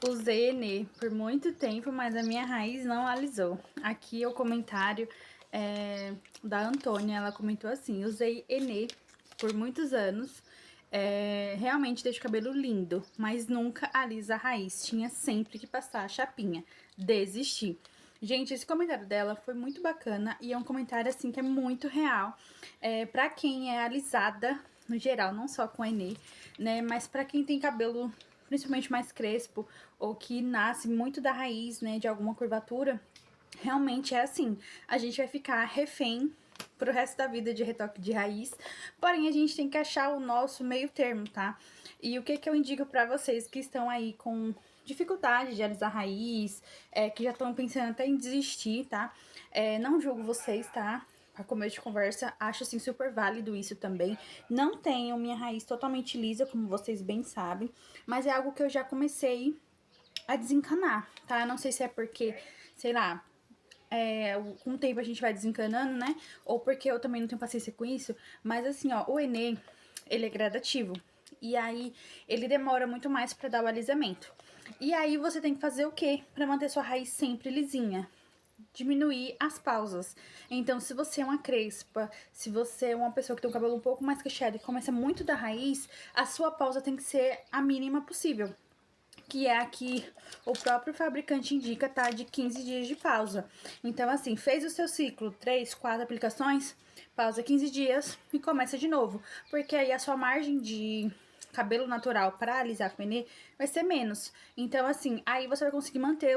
Usei Enê por muito tempo, mas a minha raiz não alisou. Aqui é o comentário da Antônia, ela comentou assim: usei Enê por muitos anos, realmente deixa o cabelo lindo, mas nunca alisa a raiz, tinha sempre que passar a chapinha. Desisti. Gente, esse comentário dela foi muito bacana e é um comentário assim que é muito real. Pra quem é alisada, no geral, não só com Enê, né, mas pra quem tem cabelo principalmente mais crespo, ou que nasce muito da raiz, né, de alguma curvatura, realmente é assim, a gente vai ficar refém pro resto da vida de retoque de raiz, porém a gente tem que achar o nosso meio termo, tá? E o que eu indico pra vocês que estão aí com dificuldade de alisar raiz, que já estão pensando até em desistir, tá? Não julgo vocês, tá? Para começo de conversa, acho assim super válido isso também. Não tenho minha raiz totalmente lisa, como vocês bem sabem, mas é algo que eu já comecei a desencanar, tá? Não sei se é porque, sei lá, com o tempo a gente vai desencanando, né? Ou porque eu também não tenho paciência com isso, mas assim, ó, o Enem, ele é gradativo. E aí, ele demora muito mais para dar o alisamento. E aí, você tem que fazer o quê? Para manter sua raiz sempre lisinha? Diminuir as pausas. Então, se você é uma crespa, se você é uma pessoa que tem o cabelo um pouco mais cacheado e começa muito da raiz, a sua pausa tem que ser a mínima possível. Que é aqui o próprio fabricante indica, tá? De 15 dias de pausa. Então, assim, fez o seu ciclo, 3, 4 aplicações, pausa 15 dias e começa de novo. Porque aí a sua margem de cabelo natural para alisar com Enê vai ser menos. Então, assim, aí você vai conseguir manter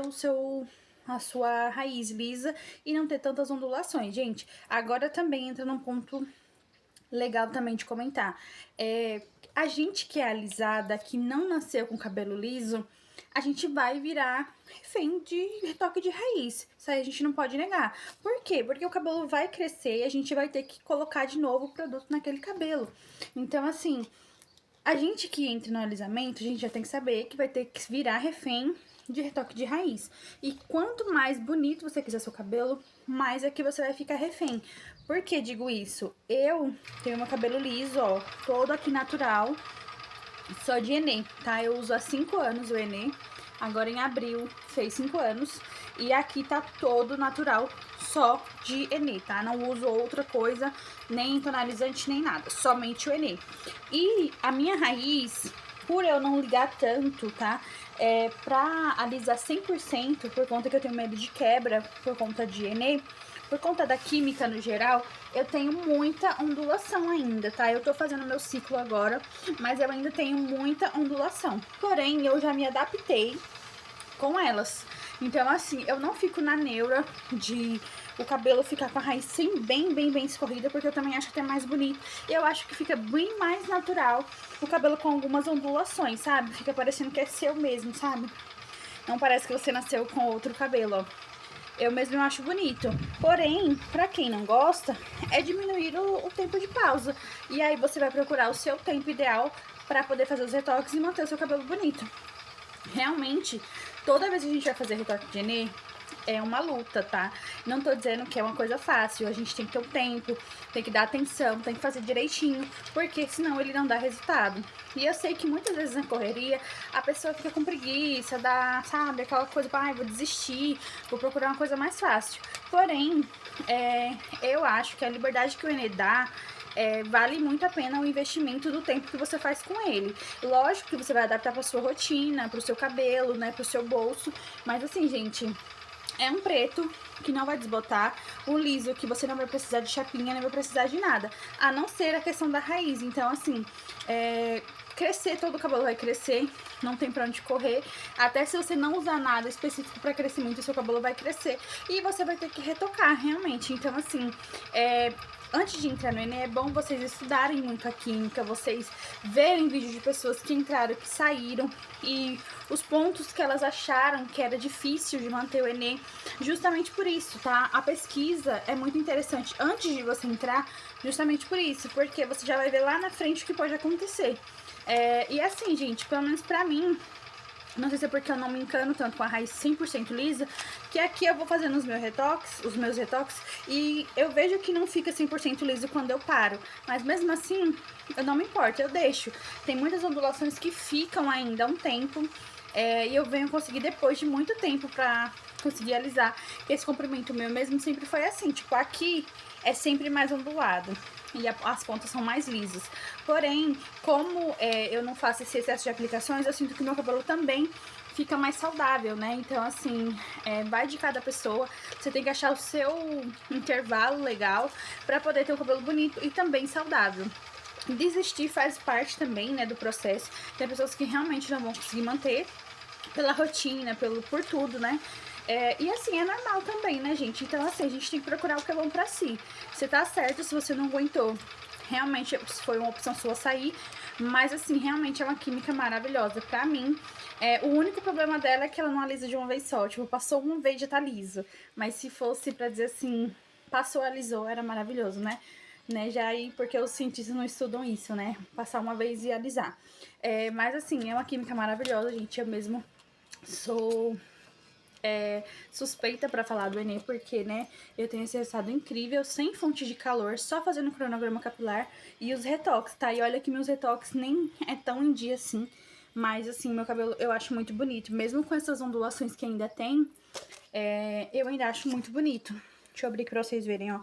a sua raiz lisa e não ter tantas ondulações. Gente, agora também entra num ponto legal também de comentar. A gente que é alisada, que não nasceu com cabelo liso, a gente vai virar refém de retoque de raiz. Isso aí a gente não pode negar. Por quê? Porque o cabelo vai crescer e a gente vai ter que colocar de novo o produto naquele cabelo. Então, assim, a gente que entra no alisamento, a gente já tem que saber que vai ter que virar refém de retoque de raiz. E quanto mais bonito você quiser seu cabelo, mais é que você vai ficar refém. Por que digo isso? Eu tenho meu cabelo liso, ó, todo aqui natural, só de Enê, tá? Eu uso há 5 anos o Enê. Agora em abril fez 5 anos. E aqui tá todo natural, só de Enê, tá? Não uso outra coisa, nem tonalizante, nem nada. Somente o Enê. E a minha raiz, por eu não ligar tanto, tá? Pra alisar 100%, por conta que eu tenho medo de quebra, por conta de Enê, por conta da química no geral, eu tenho muita ondulação ainda, tá? Eu tô fazendo meu ciclo agora, mas eu ainda tenho muita ondulação. Porém, eu já me adaptei com elas. Então, assim, eu não fico na neura de o cabelo ficar com a raiz bem escorrida, porque eu também acho até mais bonito. E eu acho que fica bem mais natural o cabelo com algumas ondulações, sabe? Fica parecendo que é seu mesmo, sabe? Não parece que você nasceu com outro cabelo, ó. Eu mesmo acho bonito. Porém, pra quem não gosta, é diminuir o tempo de pausa. E aí você vai procurar o seu tempo ideal pra poder fazer os retoques e manter o seu cabelo bonito. Realmente, toda vez que a gente vai fazer retoque de Enê, é uma luta, tá? Não tô dizendo que é uma coisa fácil, a gente tem que ter o tempo, tem que dar atenção, tem que fazer direitinho, porque senão ele não dá resultado. E eu sei que muitas vezes na correria a pessoa fica com preguiça, dá, sabe, aquela coisa, ai, vou desistir, vou procurar uma coisa mais fácil. Porém, eu acho que a liberdade que o Enê dá vale muito a pena o investimento do tempo que você faz com ele. Lógico que você vai adaptar para sua rotina, para o seu cabelo, né, para o seu bolso, mas assim, gente, é um preto que não vai desbotar, um liso que você não vai precisar de chapinha, não vai precisar de nada, a não ser a questão da raiz. Então, assim, crescer, todo o cabelo vai crescer, não tem pra onde correr. Até se você não usar nada específico para crescimento, o seu cabelo vai crescer e você vai ter que retocar realmente. Então, assim, antes de entrar no Enem, é bom vocês estudarem muito a química, vocês verem vídeos de pessoas que entraram, que saíram, e os pontos que elas acharam que era difícil de manter o Enem, justamente por isso, tá? A pesquisa é muito interessante antes de você entrar, justamente por isso, porque você já vai ver lá na frente o que pode acontecer. E assim, gente, pelo menos pra mim, não sei se é porque eu não me encano tanto com a raiz 100% lisa, que aqui eu vou fazendo os meus retoques, e eu vejo que não fica 100% liso quando eu paro. Mas mesmo assim, eu não me importo, eu deixo. Tem muitas ondulações que ficam ainda há um tempo, e eu venho conseguir depois de muito tempo pra conseguir alisar. Esse comprimento meu mesmo sempre foi assim, tipo, aqui é sempre mais ondulado e as pontas são mais lisas. Porém, como eu não faço esse excesso de aplicações, eu sinto que o meu cabelo também fica mais saudável, né? Então, assim, vai de cada pessoa. Você tem que achar o seu intervalo legal pra poder ter um cabelo bonito e também saudável. Desistir faz parte também, né, do processo. Tem pessoas que realmente não vão conseguir manter pela rotina, por tudo, né? E assim, é normal também, né, gente? Então, assim, a gente tem que procurar o que é bom pra si. Você tá certo se você não aguentou. Realmente foi uma opção sua sair, mas assim, realmente é uma química maravilhosa. Pra mim, o único problema dela é que ela não alisa de uma vez só. Tipo, passou uma vez já tá liso. Mas se fosse pra dizer assim, passou, alisou, era maravilhoso, né? Já aí, porque os cientistas não estudam isso, né? Passar uma vez e alisar. Mas assim, é uma química maravilhosa, gente. Eu mesmo sou suspeita pra falar do Enem, porque, né, eu tenho esse resultado incrível, sem fonte de calor, só fazendo cronograma capilar e os retoques, tá? E olha que meus retoques nem é tão em dia assim, mas assim, meu cabelo eu acho muito bonito, mesmo com essas ondulações que ainda tem, eu ainda acho muito bonito. Deixa eu abrir aqui pra vocês verem, ó.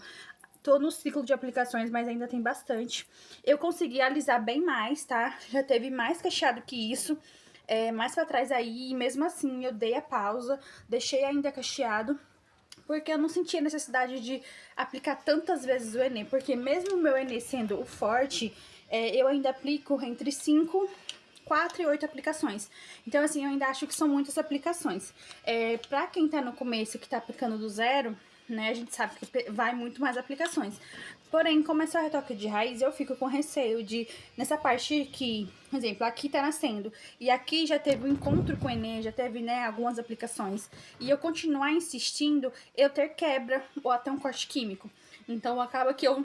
Tô no ciclo de aplicações, mas ainda tem bastante. Eu consegui alisar bem mais, tá? Já teve mais cacheado que isso. Mais pra trás aí, e mesmo assim eu dei a pausa, deixei ainda cacheado, porque eu não sentia necessidade de aplicar tantas vezes o Enê, porque mesmo o meu Enê sendo o forte, eu ainda aplico entre 5, 4 e 8 aplicações. Então, assim, eu ainda acho que são muitas aplicações. Pra quem tá no começo, que tá aplicando do zero, né, a gente sabe que vai muito mais aplicações. Porém, como é só retoque de raiz, eu fico com receio de, nessa parte que, por exemplo, aqui tá nascendo, e aqui já teve um encontro com o Enê, já teve, né, algumas aplicações, e eu continuar insistindo, eu ter quebra ou até um corte químico. Então, acaba que eu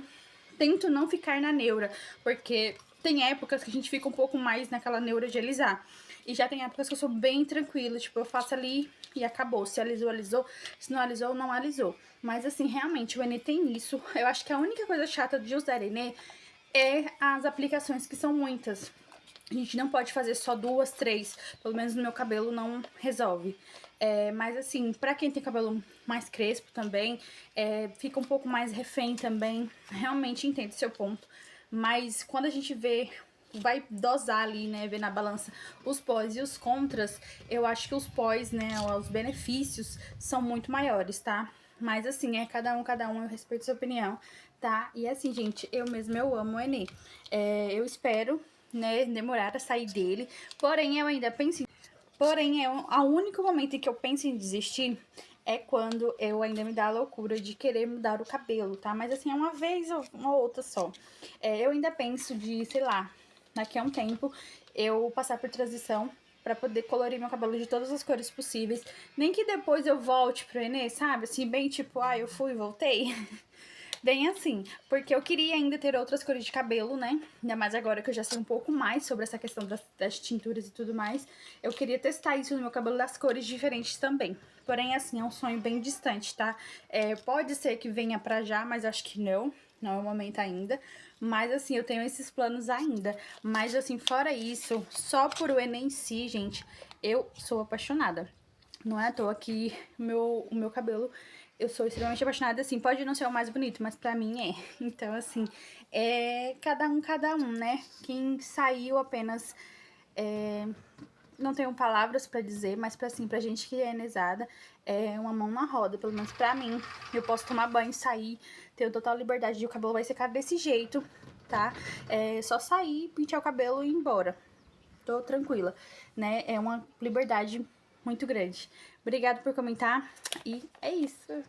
tento não ficar na neura, porque tem épocas que a gente fica um pouco mais naquela neura de alisar. E já tem épocas que eu sou bem tranquila, tipo, eu faço ali e acabou. Se alisou, alisou. Se não alisou, não alisou. Mas assim, realmente, o Enê tem isso. Eu acho que a única coisa chata de usar Enê é as aplicações, que são muitas. A gente não pode fazer só 2, 3. Pelo menos no meu cabelo não resolve. Mas assim, pra quem tem cabelo mais crespo também, fica um pouco mais refém também. Realmente entendo seu ponto. Mas quando a gente vai dosar ali, né, ver na balança os pós e os contras, eu acho que os pós, né, os benefícios são muito maiores, tá? Mas assim, cada um, eu respeito sua opinião, tá? E assim, gente, eu amo o Enê. Eu espero, né, demorar a sair dele, porém eu ainda penso Porém, o único momento em que eu penso em desistir é quando eu ainda me dá a loucura de querer mudar o cabelo, tá? Mas assim, é uma vez ou uma outra só. Eu ainda penso de, sei lá, daqui a um tempo, eu passar por transição pra poder colorir meu cabelo de todas as cores possíveis. Nem que depois eu volte pro Enê, sabe? Assim, bem tipo, eu fui e voltei. Bem assim, porque eu queria ainda ter outras cores de cabelo, né? Ainda mais agora que eu já sei um pouco mais sobre essa questão das tinturas e tudo mais. Eu queria testar isso no meu cabelo das cores diferentes também. Porém, assim, é um sonho bem distante, tá? Pode ser que venha pra já, mas acho que não. Não é o momento ainda. Mas, assim, eu tenho esses planos ainda. Mas, assim, fora isso, só por o Enem em si, gente, eu sou apaixonada. Não é à toa que o meu cabelo, eu sou extremamente apaixonada, assim, pode não ser o mais bonito, mas pra mim é. Então, assim, cada um, né? Quem saiu apenas, não tenho palavras pra dizer, mas assim, pra gente que é enesada, é uma mão na roda, pelo menos pra mim. Eu posso tomar banho, sair, ter total liberdade, e o cabelo vai secar desse jeito, tá? Só sair, pentear o cabelo e ir embora. Tô tranquila, né? É uma liberdade muito grande. Obrigada por comentar e é isso.